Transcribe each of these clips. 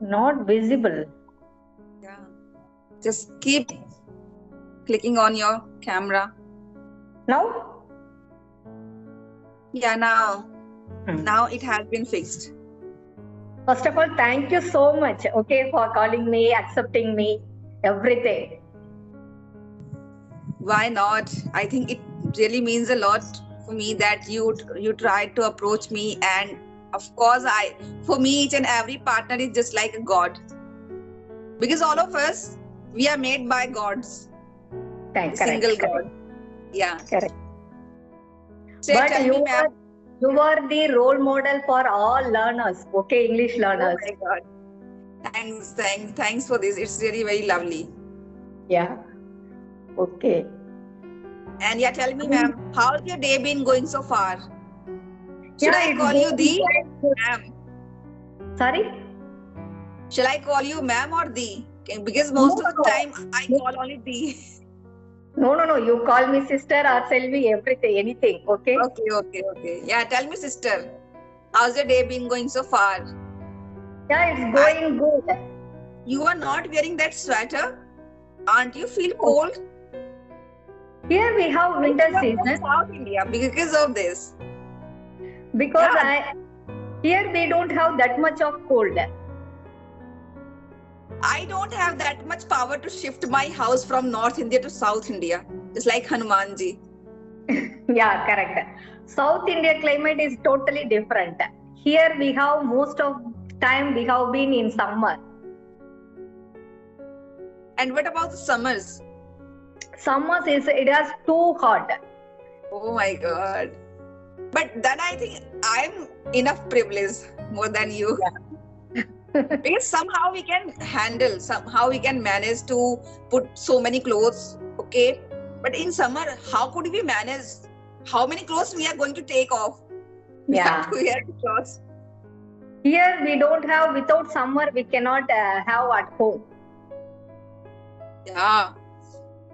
Not visible. Yeah. Just keep clicking on your camera. Now? Yeah, now. Hmm. Now it has been fixed. First of all, thank you so much, okay, for calling me, accepting me, everything. Why not? I think it really means a lot for me that you tried to approach me, and of course I for me each and every partner is just like a god, because all of us, we are made by gods, the Correct, single correct, god. Yeah. correct. So But tell me, ma'am. you are the role model for all learners, okay, English Oh learners. my god. Thanks for this. It's really very lovely. Yeah, okay. And yeah, tell me, ma'am, how's your day been going so far? Should Yeah, I it's call you going the quite good. ma'am? Sorry? Shall I call you ma'am or the? Okay, because No, most of the time I no, call only the. no. You call me sister or Selvi, everything, anything, okay? Okay. Yeah, tell me, sister, how's your day been going so far? Yeah, it's I going good. You are not wearing that sweater. Aren't you feel cold? Here we have I think winter you are from season South India because of this. because Yeah, I here we don't have that much of cold. I don't have that much power to shift my house from North India to South India. It's like Hanumanji. Yeah, correct. South India climate is totally different. Here we have most of time we have been in summer. And what about the summers? Summers is it is too hot. Oh my god. But then I think I'm enough privileged more than you. Because somehow we can handle, somehow we can manage to put so many clothes, okay? But in summer, how could we manage? How many clothes we are going to take off? We have Yeah. to wear the clothes. Here we don't have without summer we cannot have at home. Yeah.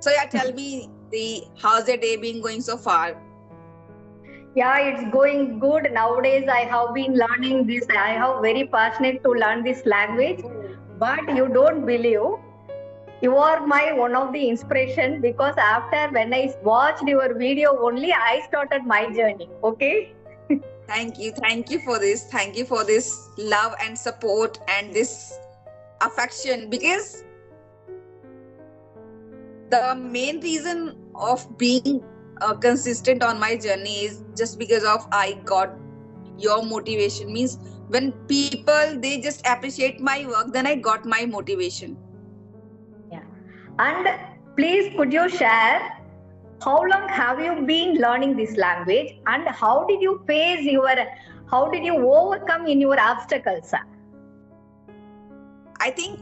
So yeah, tell me the how's the day been going so far? Yeah, it's going good. Nowadays I have been learning this. I have very passionate to learn this language. But you don't believe. You are my one of the inspiration because after when I watched your video only, I started my journey. Okay. Thank you for this. Thank you for this love and support and this affection, because the main reason of being consistent on my journey is just because of I got your motivation. Means when people they just appreciate my work, then I got my motivation. Yeah. And please could you share how long have you been learning this language and how did you overcome in your obstacles? I think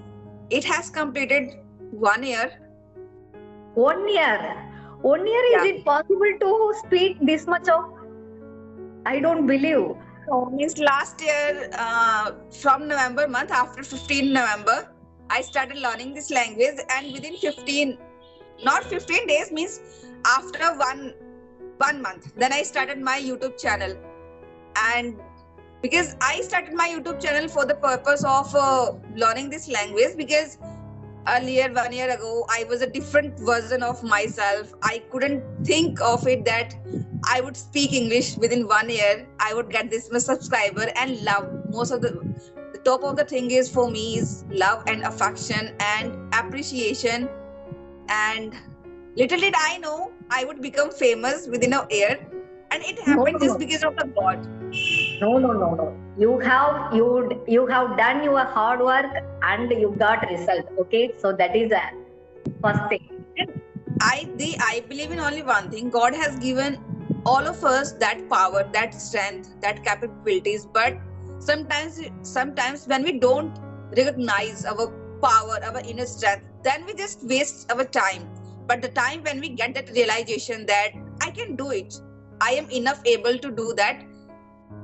it has completed 1 year. 1 year. 1 year, is Yeah. it possible to speak this much of? I don't believe. So means last year, from November month, after 15 November, I started learning this language, and within 15, not 15 days, means after one month, then I started my YouTube channel. And because I started my YouTube channel for the purpose of learning this language, because earlier 1 year ago I was a different version of myself. I couldn't think of it that I would speak English within 1 year. I would get this much subscriber and love. Most of the top of the thing is for me is love and affection and appreciation. And little did I know I would become famous within a year, and it No, happened just no, because of the God. no. You have done your hard work and you got result. Okay, so that is a first thing. I believe in only one thing. God has given all of us that power, that strength, that capabilities. But sometimes when we don't recognize our power, our inner strength, then we just waste our time. But the time when we get that realization that I can do it, I am enough able to do that,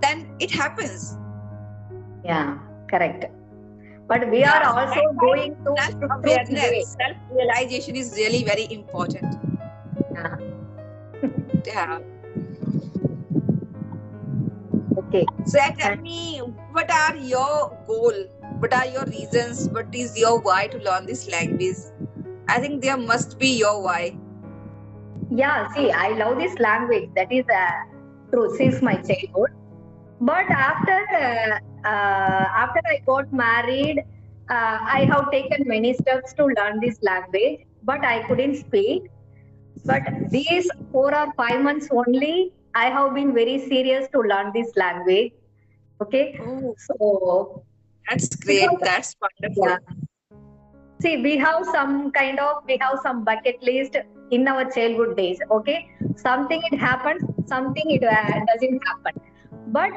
then it happens. Yeah, correct. But we are Yeah. also That's why going to truth way. self-awareness, self-realization is really very important. Yeah. Yeah. Okay. So tell me, what are your goal what are your reasons? What is your why to learn this language? I think there must be your why. Yeah, see, I love this language. That is true since my childhood. But after I got married, I have taken many steps to learn this language, but I couldn't speak. But these 4 or 5 months only, I have been very serious to learn this language. Okay, Oh, so that's great. because That's yeah, wonderful. see, we have some bucket list in our childhood days. Okay, something it happens, something it doesn't happen. But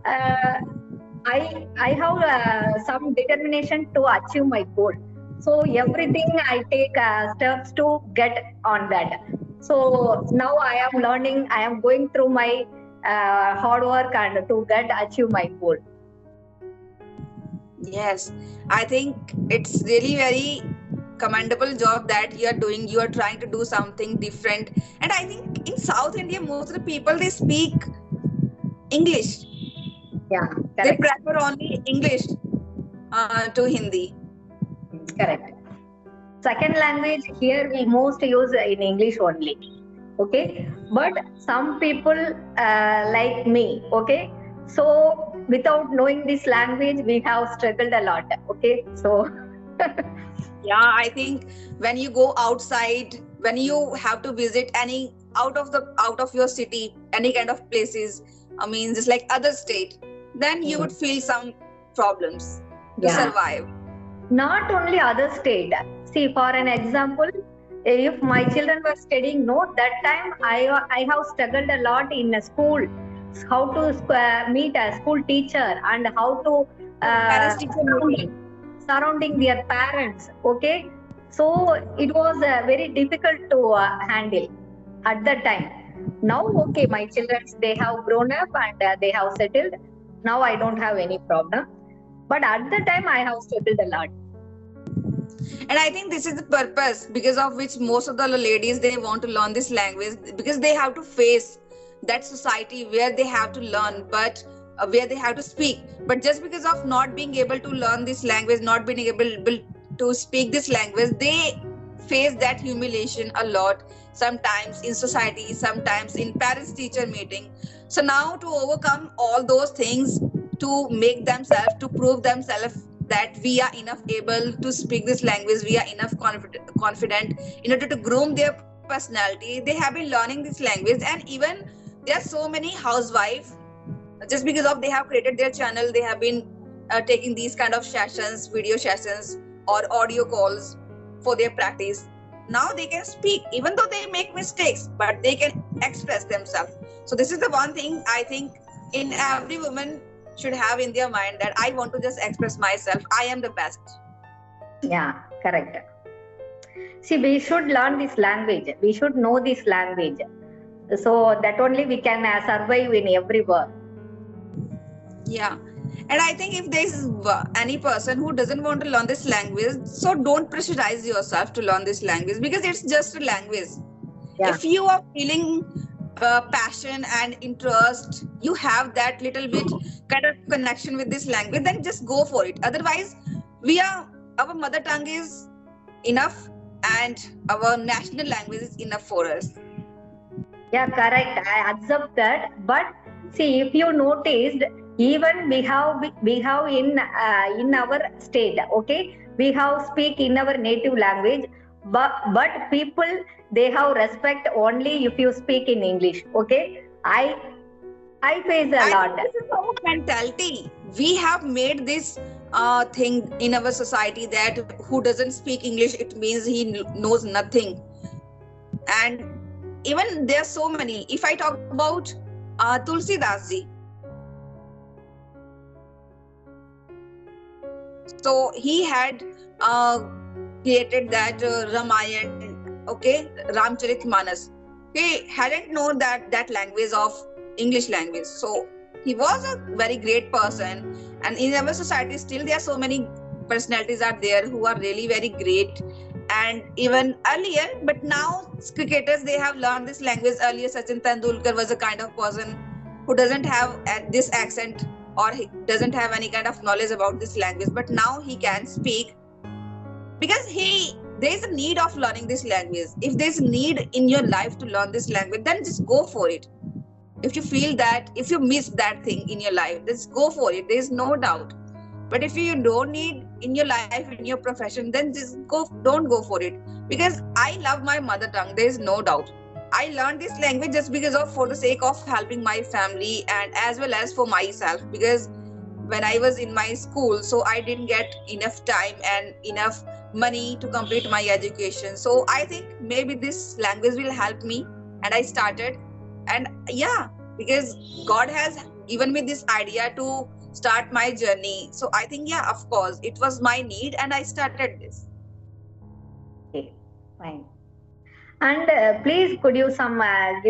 uh, I have some determination to achieve my goal. So everything I take steps to get on that. So now I am learning. I am going through my hard work and to get achieve my goal. Yes, I think it's really very commendable job that you are doing. You are trying to do something different. And I think in South India, most of the people they speak English. Yeah, They correct, prefer only English to Hindi. correct. Second language here we most use in English only. Okay, but some people like me. Okay, so without knowing this language, we have struggled a lot. Okay, so Yeah, I think when you go outside, when you have to visit any out of your city, any kind of places, I mean just like other state, then you would feel some problems to yeah, survive. not only other state. See, for an example, if my children were studying, no, that time I have struggled a lot in a school, how to meet a school teacher and how to Parents teacher meeting. surrounding their parents. Okay, so it was very difficult to handle at that time. Now, okay, my children they have grown up and they have settled. Now I don't have any problem. But at the time, I have struggled a lot. And I think this is the purpose because of which most of the ladies they want to learn this language because they have to face that society where they have to learn, but where they have to speak. But just because of not being able to learn this language, not being able to speak this language, they face that humiliation a lot. Sometimes in society, sometimes in parents teacher meeting. So now to overcome all those things, to make themselves, to prove themselves that we are enough able to speak this language, we are enough confident in order to groom their personality, they have been learning this language. And even there are so many housewives, just because of they have created their channel, they have been taking these kind of sessions, video sessions or audio calls for their practice. Now they can speak even though they make mistakes, but they can express themselves. So this is the one thing I think in every woman should have in their mind, that I want to just express myself, I am the best. Yeah, correct. See, we should learn this language. We should know this language. So that only we can survive in every work. Yeah. And I think if there is any person who doesn't want to learn this language, so don't pressurize yourself to learn this language because it's just a language. Yeah. If you are feeling passion and interest, you have that little bit kind of connection with this language, then just go for it. Otherwise, our mother tongue is enough and our national language is enough for us. Yeah, correct. I accept that. But see, if you noticed, even we have in our state, okay, we have speak in our native language, but people they have respect only if you speak in English. Okay, I face a I lot. think this is our mentality. We have made this thing in our society that who doesn't speak English, it means he knows nothing. And even there are so many. If I talk about Tulsi Das ji, so he had created that Ramayana, okay, Ramcharitmanas. He hadn't known that language of English language. So he was a very great person. And in our society, still there are so many personalities are there who are really very great. And even earlier, but now cricketers they have learned this language earlier. Sachin Tendulkar was a kind of person who doesn't have this accent. or he doesn't have any kind of knowledge about this language, but now he can speak because there is a need of learning this language. If there's a need in your life to learn this language, then just go for it. If you feel that, if you miss that thing in your life, just go for it. There is no doubt. But if you don't need in your life, in your profession, then just don't go for it. Because I love my mother tongue, there is no doubt. I learned this language just for the sake of helping my family and as well as for myself. Because when I was in my school, so I didn't get enough time and enough money to complete my education. So I think maybe this language will help me, and I started. And yeah, because God has given me this idea to start my journey. So I think, yeah, of course, it was my need and I started this. Okay, fine. And please, could you give some like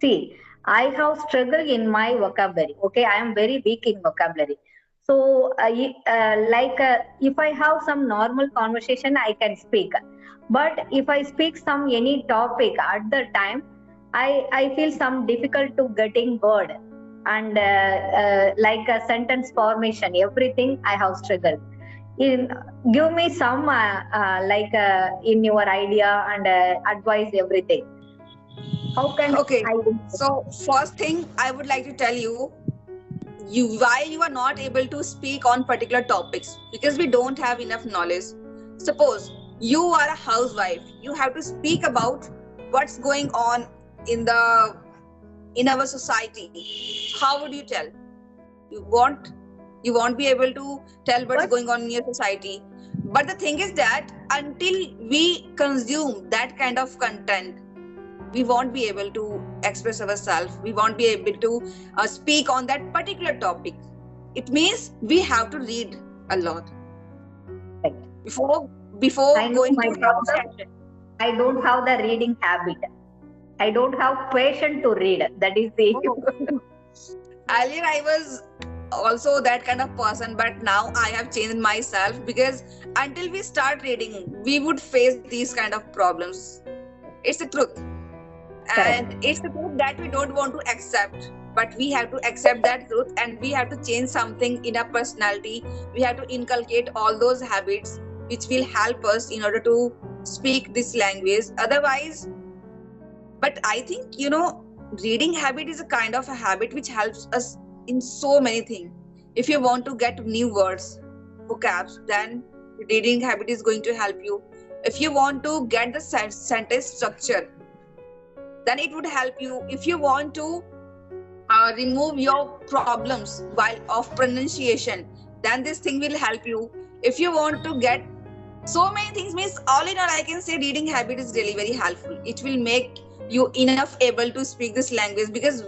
see, I have struggled in my vocabulary. Okay, I am very weak in vocabulary. So, if I have some normal conversation, I can speak. But if I speak some any topic at the time, I feel some difficult to getting word and like a sentence formation. Everything I have struggled. Give me some in your idea and advise everything. How can Okay, I? so first thing I would like to tell you, why you are not able to speak on particular topics, because we don't have enough knowledge. Suppose you are a housewife, you have to speak about what's going on in our society. How would you tell? You won't be able to tell what's going on in your society. But the thing is that until we consume that kind of content, we won't be able to express ourselves. We won't be able to speak on that particular topic. It means we have to read a lot before going to have a session. I don't have the reading habit. I don't have patience to read. That is the. Earlier, I was also that kind of person, but now I have changed myself, because until we start reading, we would face these kind of problems. It's the truth. And it's the truth that we don't want to accept, but we have to accept that truth, and we have to change something in our personality. We have to inculcate all those habits which will help us in order to speak this language. Otherwise, but I think, reading habit is a kind of a habit which helps us in so many things. If you want to get new words, vocabs, then reading habit is going to help you. If you want to get the sentence structure, then it would help you. If you want to remove your problems while of pronunciation, then this thing will help you. If you want to get so many things, means all in all, I can say reading habit is really very helpful. It will make you enough able to speak this language, because